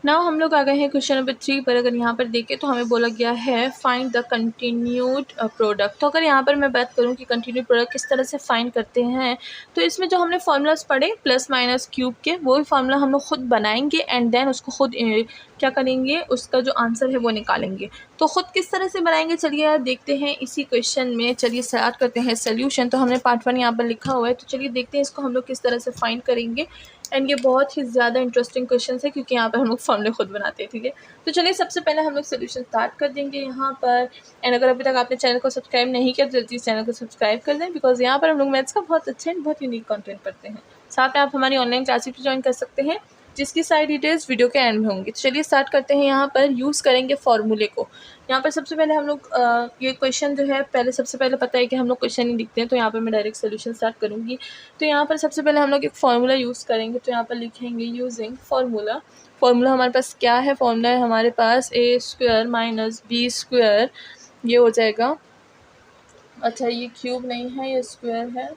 Now हम लोग आ गए हैं क्वेश्चन नंबर 3 पर। अगर यहाँ पर देखें तो हमें बोला गया है फाइंड द कंटिन्यूड प्रोडक्ट। तो अगर यहाँ पर मैं बात करूँ कि कंटिन्यूड प्रोडक्ट किस तरह से फाइंड करते हैं, तो इसमें जो हमने फार्मूलाज पढ़े प्लस माइनस क्यूब के, वो भी फार्मूला हम लोग खुद बनाएंगे एंड देन उसको खुद क्या करेंगे, उसका जो आंसर है वो निकालेंगे। तो खुद किस तरह से बनाएंगे चलिए यार देखते हैं इसी क्वेश्चन में। चलिए स्टार्ट करते हैं सोल्यूशन। तो हमने पार्ट 1 यहाँ पर लिखा हुआ है, तो चलिए देखते हैं इसको हम लोग किस तरह से फाइंड करेंगे। एंड ये बहुत ही ज़्यादा इंटरेस्टिंग क्वेश्चन है क्योंकि यहाँ पर हम लोग फॉर्मूले खुद बनाते हैं, ठीक है। तो चलिए सबसे पहले हम लोग सोल्यूशन स्टार्ट कर देंगे यहाँ पर। एंड अगर अभी तक आपने चैनल को सब्सक्राइब नहीं किया तो जल्दी चैनल को सब्सक्राइब कर दें, बिकॉज यहाँ पर हम लोग मैथ्स का बहुत अच्छे एंड बहुत यूनिक कंटेंट पढ़ते हैं। साथ में आप हमारी ऑनलाइन क्लासेस भी ज्वाइन कर सकते हैं, जिसकी सारी डिटेल्स वीडियो के एंड में होंगी। तो चलिए स्टार्ट करते हैं। यहाँ पर यूज़ करेंगे फॉर्मूले को। यहाँ पर सबसे पहले हम लोग ये क्वेश्चन जो है, पहले सबसे पहले पता है कि हम लोग क्वेश्चन ही लिखते हैं, तो यहाँ पर मैं डायरेक्ट सोल्यूशन स्टार्ट करूँगी। तो यहाँ पर सबसे पहले हम लोग एक फार्मूला यूज़ करेंगे। तो यहाँ पर लिखेंगे यूजिंग फार्मूला। फार्मूला हमारे पास क्या है, फार्मूला है हमारे पास ए स्क्वायर माइनस बी स्क्वायर, ये हो जाएगा। अच्छा ये क्यूब नहीं है, ये स्क्वायर है,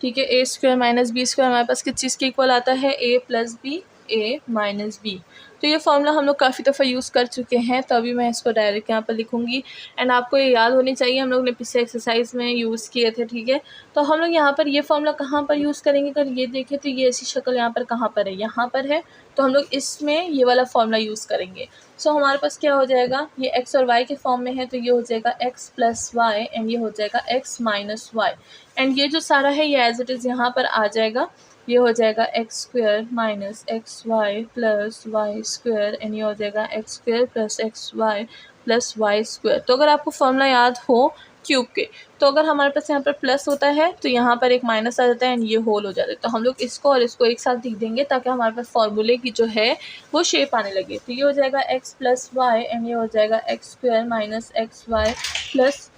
ठीक है। ए स्क्वायर माइनस बी स्क्वायर हमारे पास किस चीज़ के इक्वल आता है, ए plus B, A minus B. तो ये फॉर्मूला हम लोग काफ़ी दफ़ा यूज़ कर चुके हैं, तो अभी मैं इसको डायरेक्ट यहाँ पर लिखूँगी। एंड आपको ये याद होनी चाहिए, हम लोग ने पिछले एक्सरसाइज में यूज़ किए थे, ठीक है। तो हम लोग यहाँ पर ये फॉर्मूला कहाँ पर यूज़ करेंगे, अगर ये देखें तो ये ऐसी शक्ल यहाँ पर कहाँ पर है, यहाँ पर है। तो हम लोग इसमें ये वाला फॉर्मूला यूज़ करेंगे। सो हमारे पास क्या हो जाएगा, ये एक्स और वाई के फॉर्म में है, तो ये हो जाएगा एक्स प्लस वाई एंड ये हो जाएगा एक्स माइनस वाई। एंड ये जो सारा है ये एज इट इज़ यहाँ पर आ जाएगा, ये हो जाएगा X square minus x Y plus Y square and ये हो जाएगा X square plus x Y plus Y square. तो अगर आपको फॉर्मूला याद हो क्यूब के, तो अगर हमारे पास यहाँ पर प्लस होता है तो यहाँ पर एक माइनस आ जाता है एंड ये होल हो जाता है। तो हम लोग इसको और इसको एक साथ लिख देंगे ताकि हमारे पास फॉर्मूले की जो है वो शेप आने लगे। तो ये हो जाएगा एक्स प्लस वाई एंड ये हो जाएगा X square minus x Y plus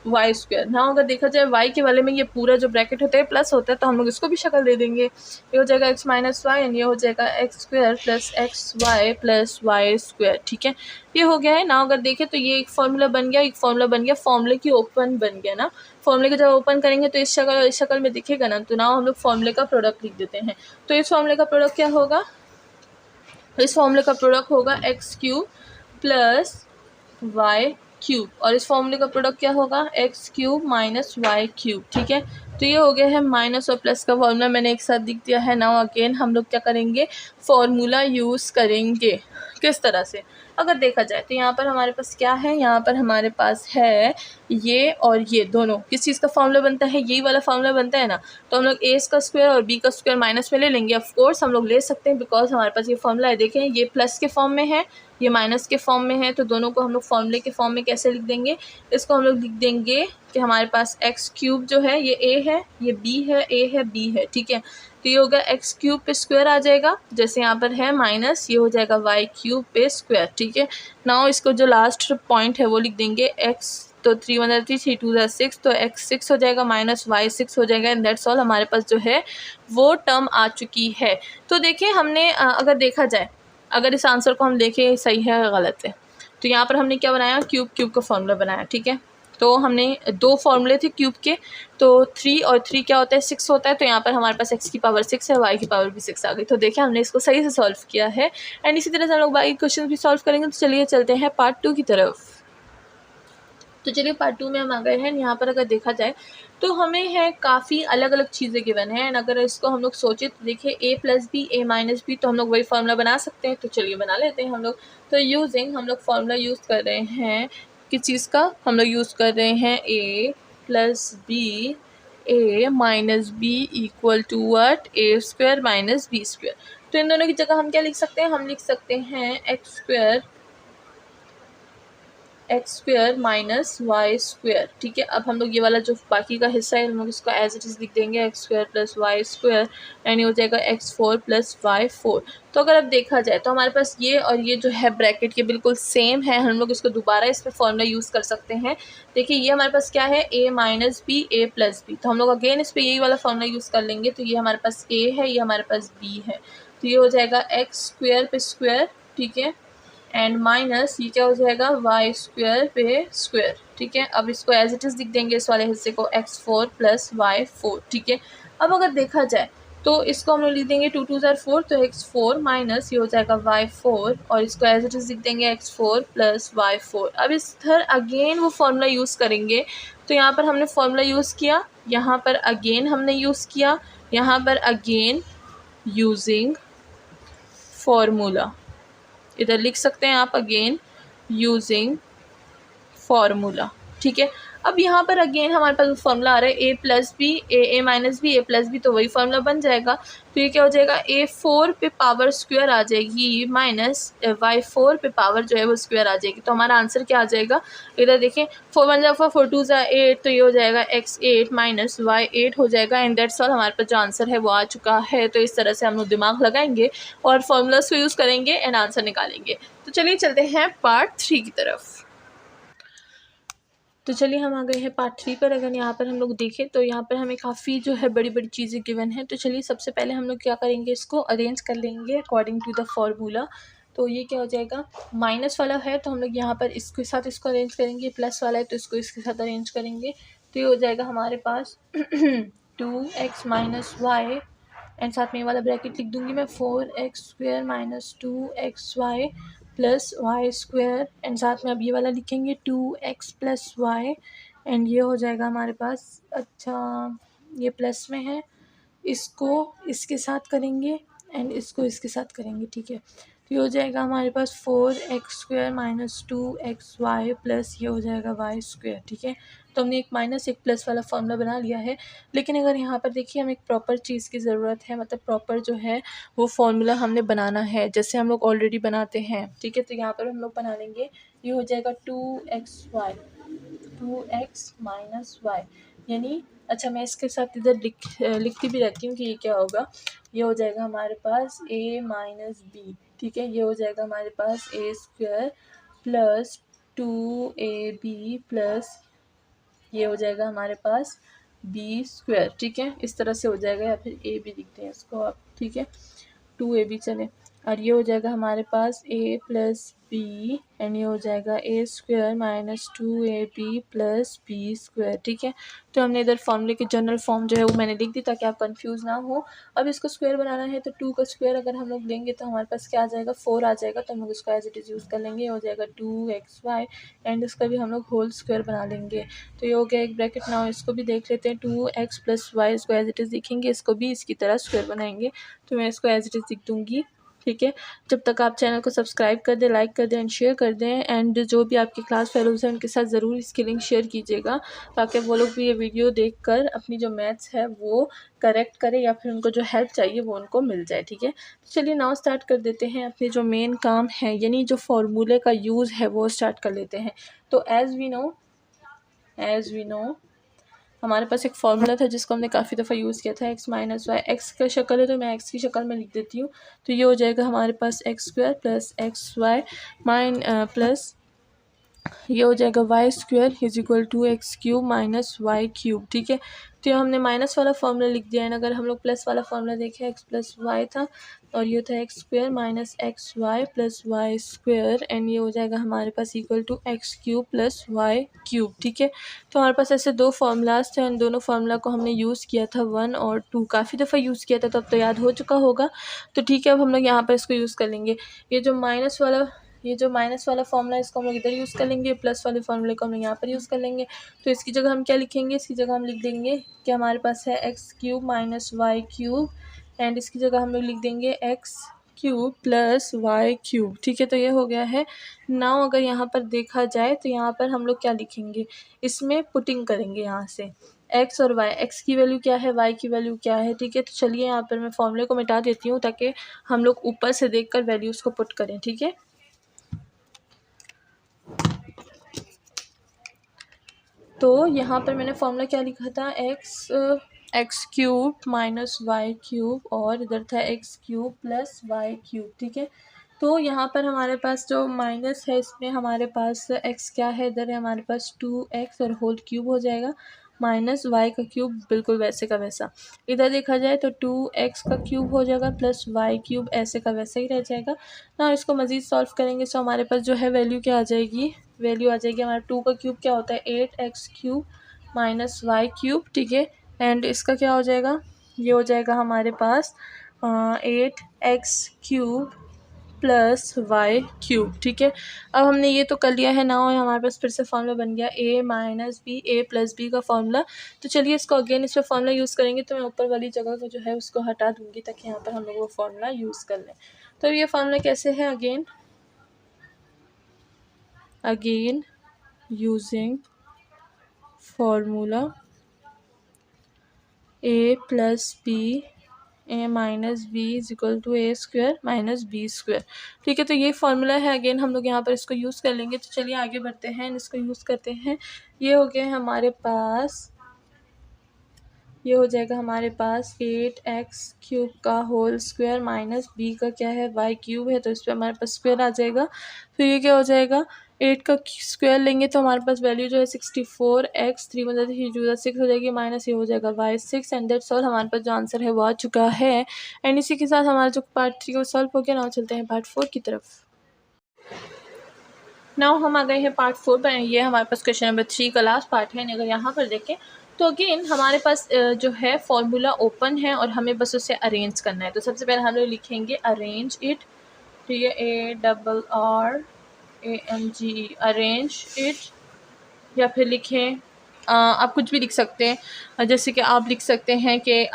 Y square. ना अगर देखा जाए वाई के वाले में ये पूरा जो ब्रैकेट होता है प्लस होता है, तो हम लोग इसको भी शक्ल दे देंगे। ये हो जाएगा एक्स माइनस वाई एंड ये हो जाएगा X square plus x Y plus Y square, ठीक है। ये हो गया है ना। अगर देखें तो ये एक फॉर्मूला बन गया, एक फॉर्मूला बन गया, फॉर्मूले की ओपन बन गया ना। फॉर्मूले को जब ओपन करेंगे तो इस शक्ल और इस शक्ल में दिखेगा ना, तो ना हम लोग फॉर्मूले का प्रोडक्ट लिख देते हैं। तो इस फॉर्मूले का प्रोडक्ट क्या होगा, इस फॉर्मूले का प्रोडक्ट होगा X cube plus Y cube, और इस फॉर्मूले का प्रोडक्ट क्या होगा, X cube minus Y cube, ठीक है। तो ये हो गया है माइनस और प्लस का फॉर्मूला मैंने एक साथ लिख दिया है। नाउ अगेन हम लोग क्या करेंगे, फॉर्मूला यूज़ करेंगे। किस तरह से, अगर देखा जाए तो यहाँ पर हमारे पास क्या है, यहाँ पर हमारे पास है ये और ये दोनों किस चीज़ का फॉर्मूला बनता है, यही वाला फॉर्मूला बनता है ना। तो हम लोग ए का स्क्वायर और बी का स्क्वायर माइनस में ले लेंगे। ऑफ कोर्स हम लोग ले सकते हैं बिकॉज हमारे पास ये फॉर्मूला है। देखें ये प्लस के फॉर्म में है, ये माइनस के फॉर्म में है, तो दोनों को हम लोग फॉर्मूले के फॉर्म में कैसे लिख देंगे, इसको हम लोग लिख देंगे कि हमारे पास एक्स क्यूब जो है ये ए है, ये बी है, ए है, बी है, ठीक है। तो ये होगा एक्स क्यूब पे स्क्वायर आ जाएगा, जैसे यहाँ पर है माइनस, ये हो जाएगा वाई क्यूब पे स्क्वायर, ठीक है। नाउ इसको जो लास्ट पॉइंट है वो लिख देंगे एक्स, तो 3 1 3 3 2 6, तो एक्स 6 हो जाएगा माइनस वाई 6 हो जाएगा एंड दैट्स ऑल। हमारे पास जो है वो टर्म आ चुकी है। तो देखिए हमने अगर देखा जाए, अगर इस आंसर को हम देखें सही है या गलत है, तो यहाँ पर हमने क्या बनाया, क्यूब क्यूब का फॉर्मूला बनाया, ठीक है। तो हमने दो फॉर्मूले थे क्यूब के, तो 3 और 3 क्या होता है, 6 होता है। तो यहाँ पर हमारे पास x की पावर 6 है, y की पावर भी 6 आ गई। तो देखिए हमने इसको सही से सॉल्व किया है एंड इसी तरह से हम लोग बाकी क्वेश्चन भी सॉल्व करेंगे। तो चलिए चलते हैं पार्ट 2 की तरफ। तो चलिए पार्ट 2 में हम आ गए हैं। यहाँ पर अगर देखा जाए तो हमें है काफ़ी अलग अलग चीज़ें गिवन है एंड अगर इसको हम लोग सोचे तो देखिए ए plus B, A minus B, तो हम लोग वही फार्मूला बना सकते हैं। तो चलिए बना लेते हैं हम लोग। तो यूजिंग हम लोग फार्मूला यूज़ कर रहे हैं किस चीज़ का, हम लोग यूज़ कर रहे हैं A plus B, A minus B equal to what, A square minus B square. तो इन दोनों की जगह हम क्या लिख सकते हैं, हम लिख सकते हैं X square minus Y square, ठीक है। अब हम लोग ये वाला जो बाकी का हिस्सा है हम लोग इसको एज इट इज़ लिख देंगे X square plus Y square and ये हो जाएगा एक्स 4 प्लस वाई 4। तो अगर अब देखा जाए तो हमारे पास ये और ये जो है ब्रैकेट ये बिल्कुल सेम है, हम लोग इसको दोबारा इस पर फॉर्मूला यूज़ कर सकते हैं। देखिए ये हमारे पास क्या है, ए माइनस बी, ए प्लस बी, तो हम लोग अगेन इस पर यही वाला फॉर्मूला यूज़ कर लेंगे। तो ये हमारे पास ए है, ये हमारे पास बी है, तो ये हो जाएगा एक्स स्क्वायर पे स्क्वायर, ठीक है, एंड माइनस ये क्या हो जाएगा वाई स्क्वायर पे स्क्वायर, ठीक है। अब इसको एज इट इज़ लिख देंगे इस वाले हिस्से को x4 प्लस वाई 4, ठीक है। अब अगर देखा जाए तो इसको हम लोग लिख देंगे 2 2 ज़ार 4, तो x4 माइनस ये हो जाएगा y4 और इसको एज इट इज़ लिख देंगे x4 प्लस y4। अब इधर अगेन वो फार्मूला यूज़ करेंगे, तो यहाँ पर हमने फार्मूला यूज़ किया, यहाँ पर अगेन हमने यूज़ किया, यहाँ पर अगेन यूजिंग फार्मूला, इधर लिख सकते हैं आप अगेन यूजिंग फार्मूला। ठीक है, अब यहाँ पर अगेन हमारे पास फार्मूला आ रहा है ए plus B A minus B A plus B, तो वही फार्मूला बन जाएगा। तो ये क्या हो जाएगा, A4 पे पावर स्क्वायर आ जाएगी माइनस Y4 पे पावर जो है वो स्क्वायर आ जाएगी। तो हमारा आंसर क्या आ जाएगा, इधर देखें 4 1 ज़ा 4 4 2 ज़ा 8, तो ये हो जाएगा x8 माइनस y8 हो जाएगा। एंड दैट्स ऑल, हमारे पास जो आंसर है वो आ चुका है। तो इस तरह से हम लोग दिमाग लगाएंगे और फार्मूलाज को यूज़ करेंगे एंड आंसर निकालेंगे। तो चलिए चलते हैं पार्ट 3 की तरफ। तो चलिए हम आ गए हैं पार्ट 3 पर। अगर यहाँ पर हम लोग देखें तो यहाँ पर हमें काफ़ी जो है बड़ी बड़ी चीज़ें गिवन है। तो चलिए सबसे पहले हम लोग क्या करेंगे, इसको अरेंज कर लेंगे अकॉर्डिंग टू द फार्मूला। तो ये क्या हो जाएगा, माइनस वाला है तो हम लोग यहाँ पर इसके साथ इसको अरेंज करेंगे, प्लस वाला है तो इसको इसके साथ अरेंज करेंगे। तो ये हो जाएगा हमारे पास 2x माइनस वाई, एंड साथ में ये वाला ब्रैकेट लिख दूंगी मैं, 4x square minus 2xy plus Y square, and साथ में अब ये वाला लिखेंगे 2x प्लस वाई, एंड ये हो जाएगा हमारे पास, अच्छा ये प्लस में है, इसको इसके साथ करेंगे एंड इसको इसके साथ करेंगे। ठीक है, तो ये हो जाएगा हमारे पास 4x square minus 2xy plus ये हो जाएगा y स्क्वायर। ठीक है, तो हमने एक माइनस एक प्लस वाला फॉर्मूला बना लिया है। लेकिन अगर यहाँ पर देखिए हमें एक प्रॉपर चीज़ की ज़रूरत है, मतलब प्रॉपर जो है वो फार्मूला हमने बनाना है जैसे हम लोग ऑलरेडी बनाते हैं। ठीक है, तो यहाँ पर हम लोग बना लेंगे, ये हो जाएगा 2x माइनस वाई, यानी अच्छा मैं इसके साथ इधर लिखती भी रहती हूँ कि ये क्या होगा, ये हो जाएगा हमारे पास a माइनस बी। ठीक है, ये हो जाएगा हमारे पास a square plus 2ab plus ये हो जाएगा हमारे पास b स्क्वायर। ठीक है, इस तरह से हो जाएगा, या फिर a भी लिखते हैं इसको आप। ठीक है, 2ab चले, और ये हो जाएगा हमारे पास a प्लस बी, एंड ये हो जाएगा a square minus 2ab plus B square. ठीक है, तो हमने इधर फॉर्मूले की जनरल फॉर्म जो है वो मैंने लिख दी ताकि आप कंफ्यूज ना हो। अब इसको स्क्वायर बनाना है तो 2 का स्क्वायर अगर हम लोग लेंगे तो हमारे पास क्या आ जाएगा, 4 आ जाएगा, तो हम लोग इसको एज इट इज़ यूज़ कर लेंगे, ये हो जाएगा 2xy, एंड इसका भी हम लोग होल स्क्वायर बना लेंगे। तो ये हो गया एक ब्रैकेट। नाउ इसको भी देख लेते हैं, 2x प्लस वाई इसको एज इट इज़ लिखेंगे, इसको भी इसकी तरह स्क्वायर बनाएंगे, तो मैं इसको एज इट इज़ लिख दूँगी। ठीक है, जब तक आप चैनल को सब्सक्राइब कर दें, लाइक कर दें एंड शेयर कर दें, एंड जो भी आपके क्लास फेलोज़ हैं उनके साथ ज़रूर इसकी लिंक शेयर कीजिएगा ताकि वो लोग भी ये वीडियो देखकर अपनी जो मैथ्स है वो करेक्ट करें या फिर उनको जो हेल्प चाहिए वो उनको मिल जाए। ठीक है, तो चलिए नाउ स्टार्ट कर देते हैं अपने जो मेन काम है, यानी जो फार्मूले का यूज़ है वो स्टार्ट कर लेते हैं। तो एज़ वी नो हमारे पास एक फार्मूला था जिसको हमने काफ़ी दफ़ा यूज़ किया था, x माइनस वाई, एक्स का शक्ल है तो मैं x की शक्ल में लिख देती हूँ। तो ये हो जाएगा हमारे पास x square plus x Y plus ये हो जाएगा y square is equal to x cube minus Y cube. ठीक है, तो ये हमने माइनस वाला फार्मूला लिख दिया है। अगर हम लोग प्लस वाला फार्मूला देखें, एक्स प्लस वाई था और ये था x square minus x Y plus Y square, and ये हो जाएगा हमारे पास equal to x cube plus Y cube. ठीक है, तो हमारे पास ऐसे दो फार्मूलाज थे, उन दोनों फार्मूला को हमने यूज़ किया था 1 और 2, काफ़ी दफ़ा यूज़ किया था, तो अब तो याद हो चुका होगा। तो ठीक है, अब हम लोग यहाँ पर इसको यूज़ कर लेंगे। ये जो माइनस वाला फार्मूला है इसको हम लोग इधर यूज़ कर लेंगे, प्लस वाले फार्मूले को हम लोग यहाँ पर यूज़ कर लेंगे। तो इसकी जगह हम क्या लिखेंगे, इसकी जगह हम लिख देंगे कि हमारे पास है X cube minus Y cube, and इसकी जगह हम लोग लिख देंगे X cube plus Y cube. ठीक है, तो ये हो गया है। नाउ अगर यहाँ पर देखा जाए तो यहाँ पर हम लोग क्या लिखेंगे, इसमें पुटिंग करेंगे यहाँ से एक्स और वाई, एक्स की वैल्यू क्या है, वाई की वैल्यू क्या है। ठीक है, तो चलिए यहाँ पर मैं फॉर्मूले को मिटा देती हूँ ताकि हम लोग ऊपर से देखकर वैल्यूज़ को पुट करें। ठीक है, तो यहाँ पर मैंने फॉर्मूला क्या लिखा था, X cube minus Y cube, और इधर था X cube plus Y cube. ठीक है, तो यहाँ पर हमारे पास जो माइनस है इसमें हमारे पास एक्स क्या है, इधर है हमारे पास 2x और होल क्यूब हो जाएगा माइनस वाई का क्यूब, बिल्कुल वैसे का वैसा। इधर देखा जाए तो 2x का क्यूब हो जाएगा प्लस वाई क्यूब, ऐसे का वैसा ही रह जाएगा ना। इसको मज़ीद सॉल्व करेंगे तो हमारे पास जो है वैल्यू क्या आ जाएगी, वैल्यू आ जाएगी हमारा 2 का क्यूब क्या होता है 8x cube minus Y cube. ठीक है, एंड इसका क्या हो जाएगा, ये हो जाएगा हमारे पास 8x³ प्लस y³, ठीक है। अब हमने ये तो कर लिया है ना, और हमारे पास फिर से फार्मूला बन गया a minus B, a plus B का फार्मूला। तो चलिए इसको अगेन इस पर फार्मूला यूज़ करेंगे। तो मैं ऊपर वाली जगह को जो है उसको हटा दूँगी ताकि यहाँ पर हम लोग वो फार्मूला यूज़ कर लें। तो ये फार्मूला कैसे है, again using formula a plus B, a minus B is equal to A square minus B square, ठीक है। तो ये फार्मूला है, अगेन हम लोग यहाँ पर इसको यूज़ कर लेंगे। तो चलिए आगे बढ़ते हैं, इसको यूज़ करते हैं। ये हो गया हमारे पास, ये हो जाएगा हमारे पास 8x³ का होल स्क्वायर माइनस b का क्या है, y³ है, तो इस पर हमारे पास स्क्वायर आ जाएगा। फिर ये क्या हो जाएगा, 8 का स्क्वायर लेंगे तो हमारे पास वैल्यू जो है 64x, 3 × 3 = 6 हो जाएगी, माइनस ये हो जाएगा y6, एंड दैट्स ऑल। हमारे पास जो आंसर है वो आ चुका है। एंड इसी के साथ हमारा जो पार्ट 3 वो सॉल्व हो गया। नाउ चलते हैं पार्ट 4 की तरफ। नाउ हम आ गए हैं पार्ट 4 पर। ये हमारे पास क्वेश्चन नंबर 3 का लास्ट पार्ट है। अगर यहाँ पर देखें तो अगेन हमारे पास जो है फॉर्मूला ओपन है और हमें बस उसे अरेंज करना है। तो सबसे पहले हम लोग लिखेंगे अरेंज इट, ठीक है, ARRANGE, अरेंज इट, या फिर लिखें आप कुछ भी लिख सकते हैं, जैसे कि आप लिख सकते हैं कि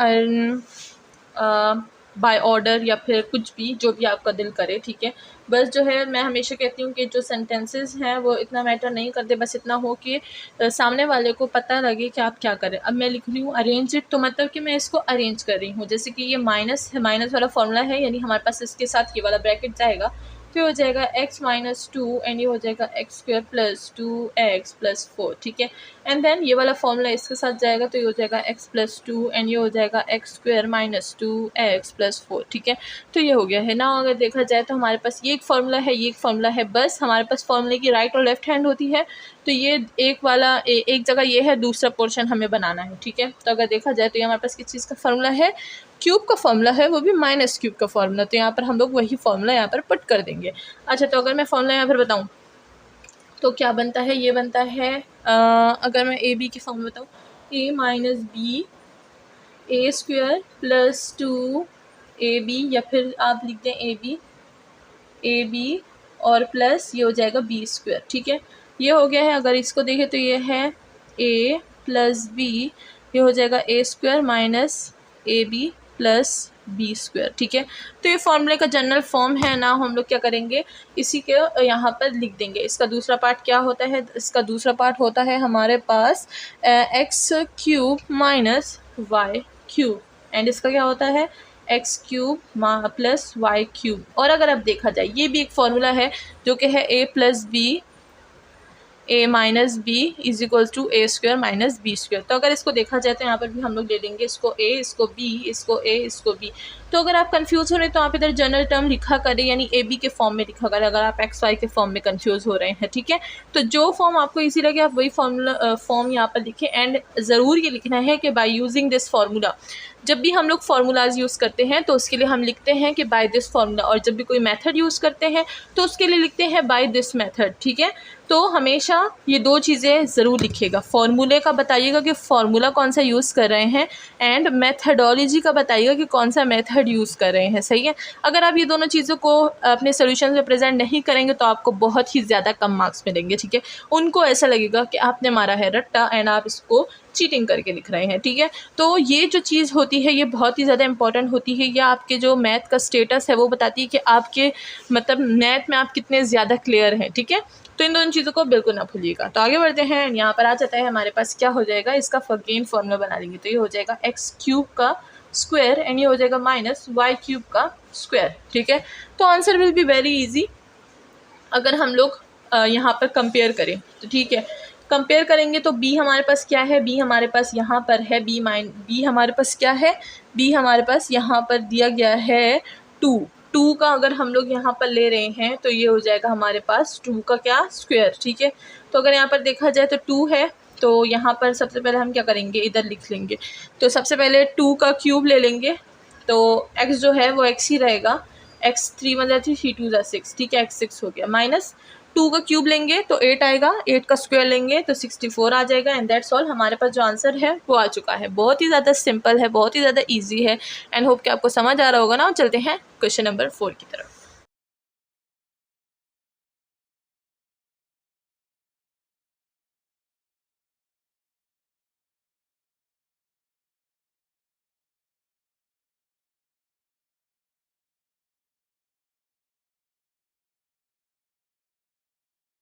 बाय ऑर्डर, या फिर कुछ भी, जो भी आपका दिल करे, ठीक है। बस जो है मैं हमेशा कहती हूँ कि जो सेंटेंसेस हैं वो इतना मैटर नहीं करते, बस इतना हो कि सामने वाले को पता लगे कि आप क्या करें। अब मैं लिख रही हूँ अरेंज इट, तो मतलब कि मैं इसको अरेंज कर रही हूँ। जैसे कि ये माइनस है, माइनस वाला फॉर्मूला है, यानी हमारे पास इसके साथ ये वाला ब्रैकेट जाएगा, फिर हो जाएगा x - 2 एंड ये हो जाएगा x² + 2x + 4, ठीक है। एंड देन ये वाला फॉर्मूला इसके साथ जाएगा, तो ये हो जाएगा x + 2 एंड ये हो जाएगा x² - 2x + 4, ठीक है। तो ये हो गया है ना। अगर देखा जाए तो हमारे पास ये एक फार्मूला है, ये एक फार्मूला है, बस हमारे पास फार्मूले की राइट और लेफ्ट हैंड होती है। तो ये एक वाला एक जगह ये है, दूसरा पोर्शन हमें बनाना है, ठीक है। तो अगर देखा जाए तो ये हमारे पास किस चीज़ का फार्मूला है, क्यूब का फार्मूला है, वो भी -क्यूब का फार्मूला। तो यहाँ पर हम लोग वही फार्मूला यहाँ पर पुट कर देंगे। अच्छा, तो अगर मैं फार्मूला यहाँ पर बताऊँ तो क्या बनता है, ये बनता है अगर मैं ए बी की फॉर्म में बताऊँ, a - b a² + 2ab, या फिर आप लिख दें ab और प्लस ये हो जाएगा b², ठीक है। ये हो गया है। अगर इसको देखें तो ये है a + b, ये हो जाएगा a² - ab + b², ठीक है। तो ये फॉर्मूले का जनरल फॉर्म है ना। हम लोग क्या करेंगे, इसी के यहाँ पर लिख देंगे। इसका दूसरा पार्ट क्या होता है, इसका दूसरा पार्ट होता है हमारे पास x³ - y³, एंड इसका क्या होता है x³ + y³। और अगर अब देखा जाए ये भी एक फॉर्मूला है जो कि है a + b, a - b is equals to a² - b²। तो अगर इसको देखा जाए तो यहाँ पर भी हम लोग ले लेंगे इसको a, इसको b, इसको a, इसको b। तो अगर आप कंफ्यूज हो रहे हैं तो आप इधर जनरल टर्म लिखा करें, यानी ए बी के फॉर्म में लिखा करें अगर आप एक्स वाई के फॉर्म में कंफ्यूज हो रहे हैं, ठीक है। तो जो फॉर्म आपको इजी लगे आप वही फॉर्म यहाँ पर लिखें। एंड ज़रूर ये लिखना है कि बाय यूजिंग दिस फार्मूला, जब भी हम लोग फार्मूलाज यूज़ करते हैं तो उसके लिए हम लिखते हैं कि बाय दिस फार्मूला, और जब भी कोई मेथड यूज़ करते हैं तो उसके लिए लिखते हैं बाय दिस मेथड, ठीक है। तो हमेशा ये दो चीज़ें ज़रूर लिखिएगा। फार्मूले का बताइएगा कि फार्मूला कौन सा यूज़ कर रहे हैं, एंड मेथडोलॉजी का बताइएगा कि कौन सा मेथड यूज़ कर रहे हैं, सही है। अगर आप ये दोनों चीज़ों को अपने सोल्यूशन में प्रेजेंट नहीं करेंगे तो आपको बहुत ही ज़्यादा कम मार्क्स मिलेंगे, ठीक है। उनको ऐसा लगेगा कि आपने मारा है रट्टा एंड आप इसको चीटिंग करके लिख रहे हैं, ठीक है। तो ये जो चीज़ होती है ये बहुत ही ज़्यादा इंपॉर्टेंट होती है। ये आपके जो मैथ का स्टेटस है वो बताती है कि आपके मतलब मैथ में आप कितने ज़्यादा क्लियर हैं, ठीक है। तो इन दोनों चीज़ों को बिल्कुल ना भूलिएगा। तो आगे बढ़ते हैं। यहाँ पर आ जाता है हमारे पास क्या हो जाएगा, इसका अगेन फॉर्मूला बना लेंगे। तो ये हो जाएगा x³ का स्क्वायर एंड ये हो जाएगा -y³ का स्क्वायर, ठीक है। तो answer will be very easy अगर हम लोग यहाँ पर कंपेयर करें तो, ठीक है। कंपेयर करेंगे तो b हमारे पास क्या है, b हमारे पास यहाँ पर है b हमारे पास क्या है, b हमारे पास यहाँ पर दिया गया है 2 का अगर हम लोग यहाँ पर ले रहे हैं तो ये हो जाएगा हमारे पास 2 का क्या स्क्वायर, ठीक है। तो अगर यहाँ पर देखा जाए तो 2 है, तो यहाँ पर सबसे पहले हम क्या करेंगे, इधर लिख लेंगे। तो सबसे पहले 2 का क्यूब ले लेंगे, तो x जो है वो x ही रहेगा, x 3 × 3 = 6, ठीक है, x 6 हो गया, माइनस 2 का क्यूब लेंगे तो 8 आएगा, 8 का स्क्वायर लेंगे तो 64 आ जाएगा। एंड दैट्स ऑल, हमारे पास जो आंसर है वो आ चुका है। बहुत ही ज़्यादा सिंपल है, बहुत ही ज़्यादा ईजी है। एंड होप कि आपको समझ आ रहा होगा ना। चलते हैं क्वेश्चन नंबर 4 की तरफ।